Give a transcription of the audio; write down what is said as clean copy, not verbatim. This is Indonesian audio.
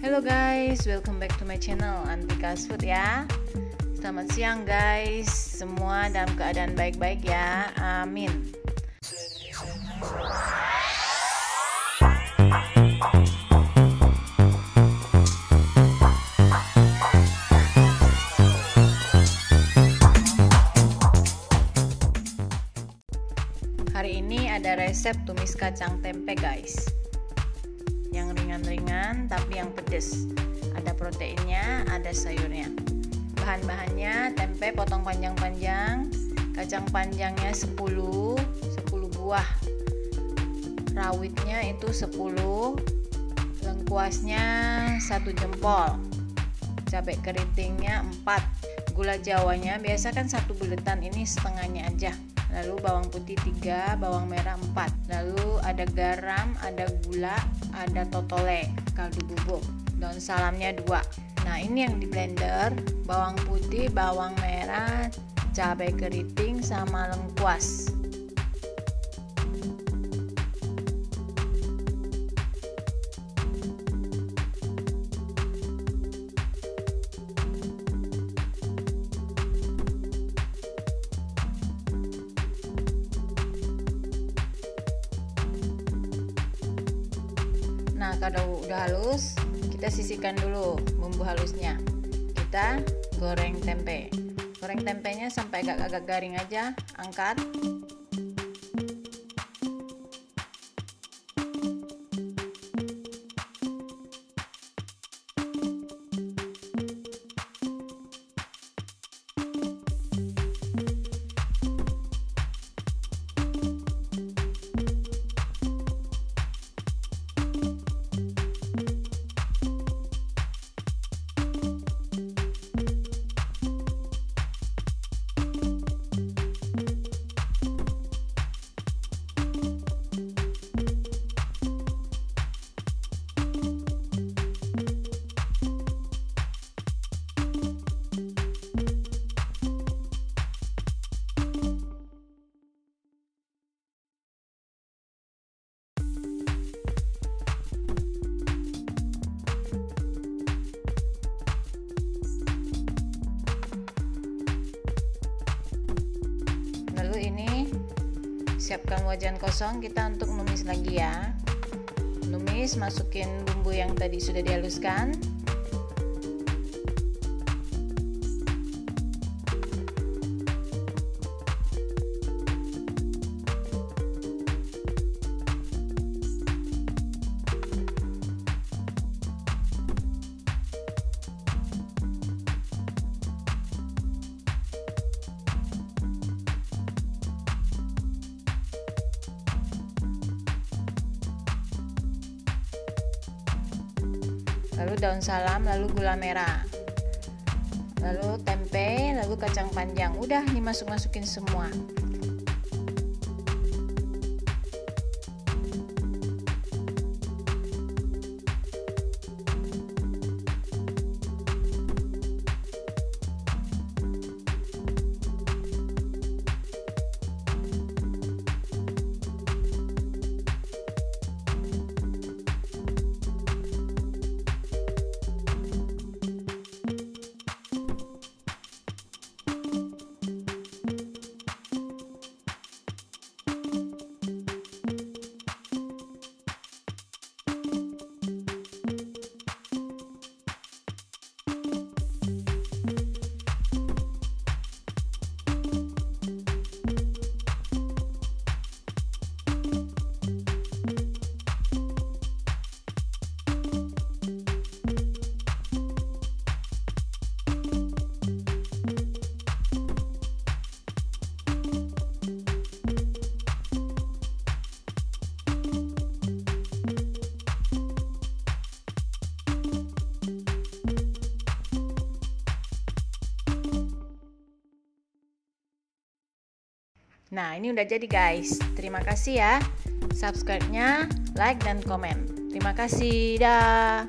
Halo guys, welcome back to my channel Antika's Food ya. Selamat siang guys, semua dalam keadaan baik-baik ya, amin. Hari ini ada resep tumis kacang tempe guys, yang ringan-ringan tapi yang pedes. Ada proteinnya, ada sayurnya. Bahan-bahannya tempe potong panjang-panjang, kacang panjangnya 10 buah, rawitnya itu 10, lengkuasnya 1 jempol, cabai keritingnya 4, gula jawanya biasa kan 1 buletan, ini setengahnya aja. Lalu bawang putih 3, bawang merah 4, lalu ada garam, ada gula, ada totole, kaldu bubuk, daun salamnya 2. Nah ini yang di blender, bawang putih, bawang merah, cabai keriting sama lengkuas. Nah kalau udah halus, kita sisihkan dulu bumbu halusnya. Kita goreng tempe. Goreng tempenya sampai agak garing aja, angkat. Lalu ini siapkan wajan kosong kita untuk numis lagi ya. Numis, masukin bumbu yang tadi sudah dihaluskan. Lalu daun salam, lalu gula merah, lalu tempe, lalu kacang panjang. Udah nih masukin semua. Nah ini udah jadi guys. Terima kasih ya. Subscribe-nya, like dan komen. Terima kasih. Dah.